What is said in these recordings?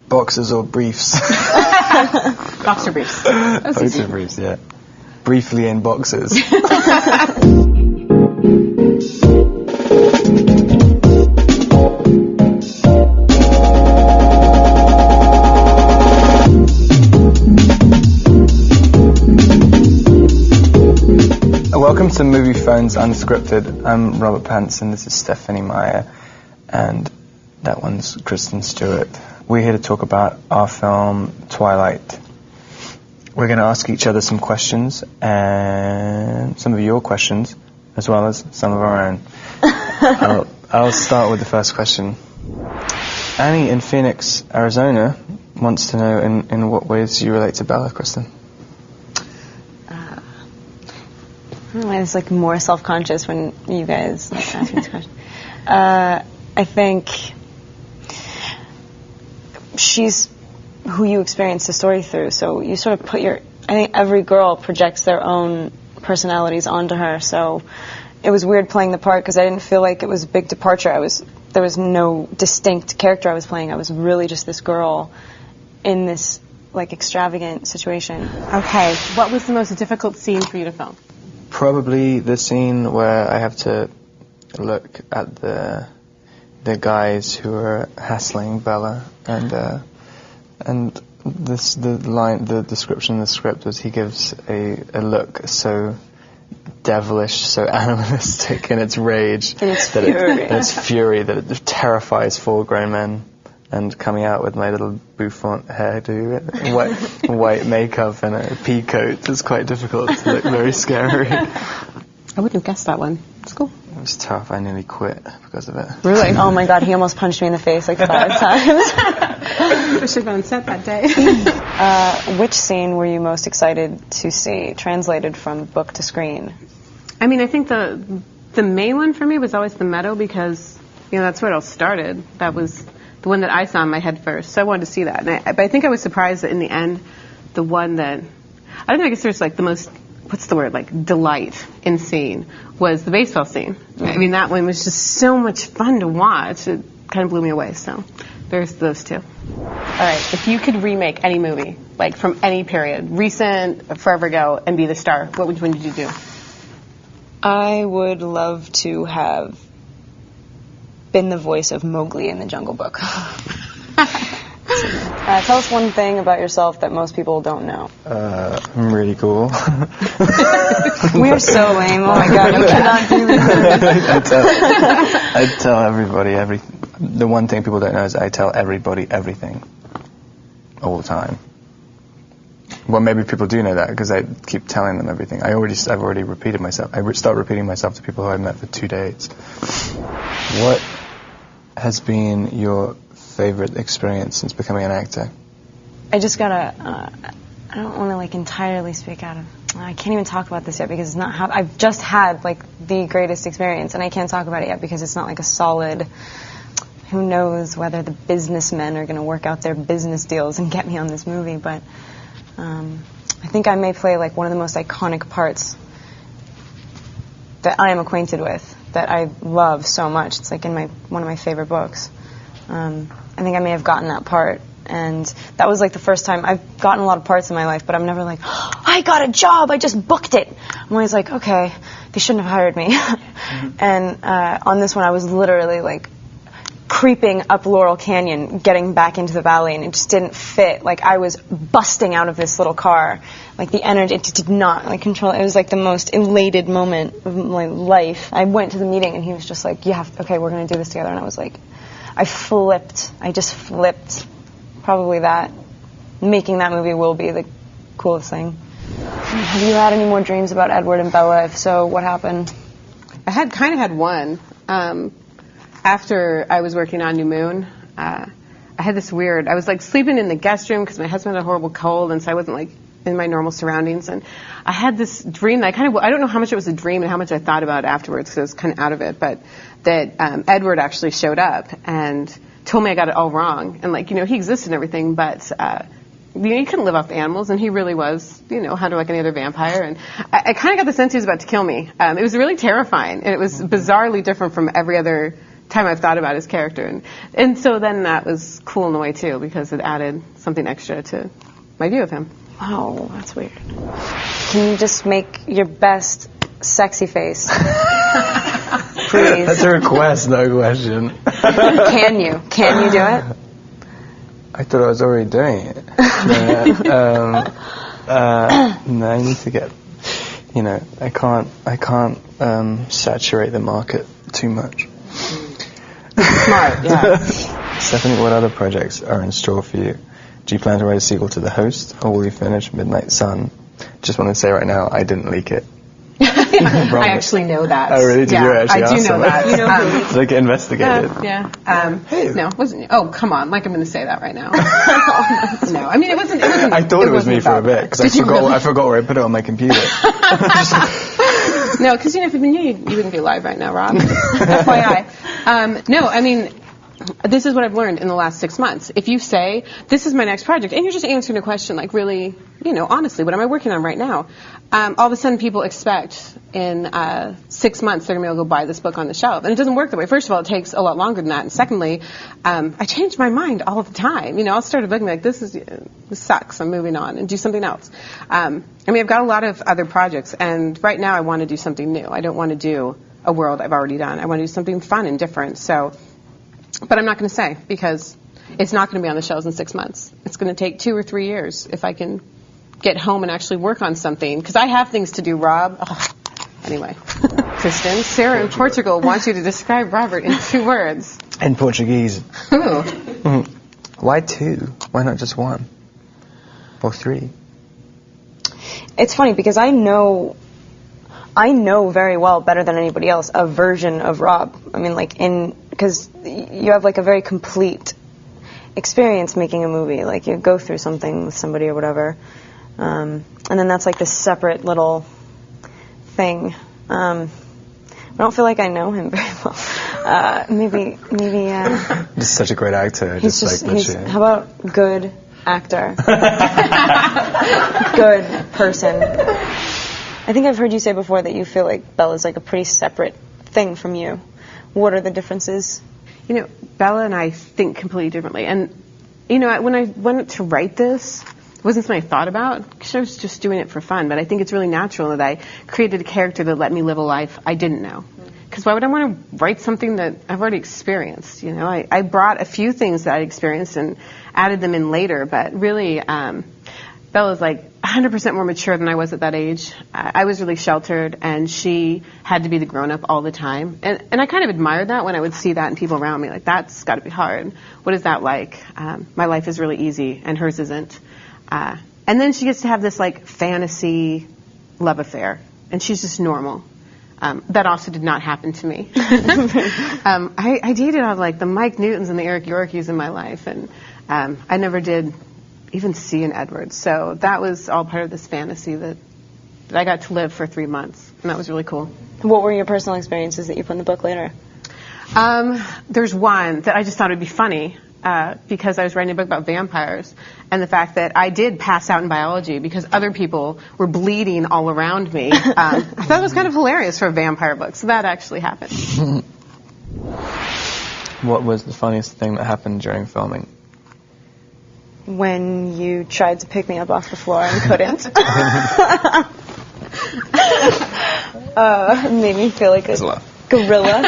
Boxers or briefs? Boxer briefs. Boxer briefs, yeah. Briefly in boxers. Welcome to Movie Phones Unscripted. I'm Robert Pattinson, this is Stephanie Meyer, and that one's Kristen Stewart. We're here to talk about our film, Twilight. We're going to ask each other some questions, and some of your questions, as well as some of our own. I'll start with the first question. Annie in Phoenix, Arizona, wants to know in what ways you relate to Bella, Kristen. I was like more self-conscious when you guys asked me this question. I think she's who you experience the story through, so you sort of put I think every girl projects their own personalities onto her, so it was weird playing the part because I didn't feel like it was a big departure. There was no distinct character I was playing. I was really just this girl in this like extravagant situation. Okay, what was the most difficult scene for you to film? Probably the scene where I have to look at the guys who are hassling Bella, and the description in the script was he gives a look so devilish, so animalistic in its rage, in its fury that it terrifies four grown men. And coming out with my little bouffant hairdo, white makeup and a pea coat is quite difficult to look very scary. I wouldn't have guessed that one. It's cool. It was tough. I nearly quit because of it. Really? Oh my God, he almost punched me in the face like 5 times. I should have been on set that day. Which scene were you most excited to see translated from book to screen? I mean, I think the main one for me was always the meadow because, that's where it all started. That was the one that I saw in my head first, so I wanted to see that. But I think I was surprised that in the end, the one that, I don't know, I guess there's like the most, what's the word, like delight in scene was the baseball scene. Mm-hmm. I mean, that one was just so much fun to watch. It kind of blew me away, so there's those two. All right, if you could remake any movie, like from any period, recent, forever ago, and be the star, what one would you do? I would love to have been the voice of Mowgli in the Jungle Book. Tell us one thing about yourself that most people don't know. I'm really cool. We're so lame. Oh my God, we cannot do this. I tell everybody the one thing people don't know is I tell everybody everything all the time. Well, maybe people do know that because I keep telling them everything. I've already repeated myself. I start repeating myself to people who I've met for 2 dates. What has been your favorite experience since becoming an actor? I just gotta, I don't want to like entirely speak out of, I can't even talk about this yet because it's not how, I've just had like the greatest experience and I can't talk about it yet because it's not like a solid, who knows whether the businessmen are going to work out their business deals and get me on this movie, but I think I may play like one of the most iconic parts that I am acquainted with, that I love so much. It's like in one of my favorite books. I think I may have gotten that part, and that was like the first time. I've gotten a lot of parts in my life, but I'm never like, oh, I got a job, I just booked it. I'm always like, okay, they shouldn't have hired me. And on this one, I was literally like creeping up Laurel Canyon, getting back into the valley, and it just didn't fit. Like I was busting out of this little car. Like the energy, it did not like control. It was like the most elated moment of my life. I went to the meeting and he was just like, okay, we're going to do this together. And I was like, I just flipped. Probably that. Making that movie will be the coolest thing. Have you had any more dreams about Edward and Bella? If so, what happened? I had one. After I was working on New Moon, I had this I was like sleeping in the guest room because my husband had a horrible cold, and so I wasn't like in my normal surroundings. And I had this dream that I don't know how much it was a dream and how much I thought about it afterwards because I was kind of out of it, but that Edward actually showed up and told me I got it all wrong. And he existed and everything, but he couldn't live off the animals, and he really was, hunter like any other vampire. And I kind of got the sense he was about to kill me. It was really terrifying, and it was bizarrely different from every other time I've thought about his character. And so then that was cool in a way, too, because it added something extra to my view of him. Oh, that's weird. Can you just make your best sexy face? Please. That's a request, no question. Can you? Can you do it? I thought I was already doing it. No, I need to get, I can't saturate the market too much. Smart, yeah. Stephanie, what other projects are in store for you? Do you plan to write a sequel to The Host, or will you finish Midnight Sun? Just want to say right now, I didn't leak it. I actually know that. Oh, really? Did you actually I do know that. You know who? Did I get investigated? Yeah. No, it wasn't. Oh, come on. Like I'm going to say that right now. No, I mean, it wasn't. I thought it was me for a bit, because I forgot where I put it on my computer. No, because if you knew, you wouldn't be live right now, Rob. FYI. No, I mean, this is what I've learned in the last 6 months. If you say, this is my next project, and you're just answering a question, like really, honestly, what am I working on right now? All of a sudden people expect in 6 months they're going to be able to go buy this book on the shelf. And it doesn't work that way. First of all, it takes a lot longer than that. And secondly, I change my mind all the time. I'll start a book and be like, this sucks, I'm moving on, and do something else. I've got a lot of other projects, and right now I want to do something new. I don't want to do a world I've already done. I want to do something fun and different. But I'm not going to say, because it's not going to be on the shelves in 6 months. It's going to take 2 or 3 years if I can get home and actually work on something. Because I have things to do, Rob. Anyway. Kristen, Sarah in Portugal wants you to describe Robert in 2 words. In Portuguese. Ooh. Why 2? Why not just 1? Or 3? It's funny, because I know very well, better than anybody else, a version of Rob. I mean, because you have a very complete experience making a movie. You go through something with somebody or whatever, and then that's this separate little thing. I don't feel like I know him very well. Maybe. He's such a great actor. How about good actor? Good person. I think I've heard you say before that you feel like Bella's a pretty separate thing from you. What are the differences? Bella and I think completely differently. And, when I went to write this, it wasn't something I thought about, because I was just doing it for fun. But I think it's really natural that I created a character that let me live a life I didn't know. Because why would I want to write something that I've already experienced? I brought a few things that I experienced and added them in later. But really, Bella's 100% more mature than I was at that age. I was really sheltered, and she had to be the grown-up all the time. And I kind of admired that when I would see that in people around me. That's got to be hard. What is that like? My life is really easy, and hers isn't. And then she gets to have this, fantasy love affair, and she's just normal. That also did not happen to me. I dated all, the Mike Newtons and the Eric Yorkies in my life, and I never did even see an Edwards. So that was all part of this fantasy that I got to live for 3 months, and that was really cool. What were your personal experiences that you put in the book later? There's one that I just thought would be funny because I was writing a book about vampires, and the fact that I did pass out in biology because other people were bleeding all around me. I thought it was kind of hilarious for a vampire book, so that actually happened. What was the funniest thing that happened during filming? When you tried to pick me up off the floor and couldn't. Made me feel like a gorilla.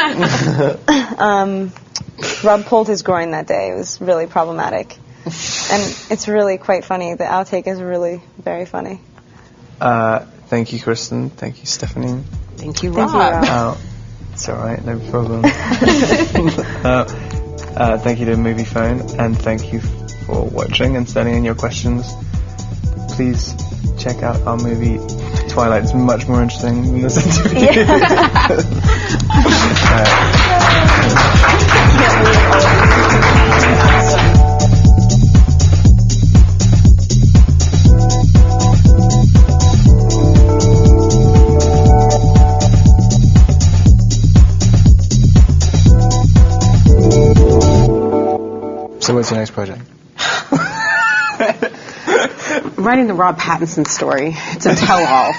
Rob pulled his groin that day. It was really problematic. And it's really quite funny. The outtake is really very funny. Thank you, Kristen. Thank you, Stephanie. Thank you, Rob. It's all right, no problem. Thank you to Movie Phone, and thank you for watching and sending in your questions. Please check out our movie Twilight. It's much more interesting than this interview. Yeah. So what's your next project? Writing the Rob Pattinson story. It's a tell-all.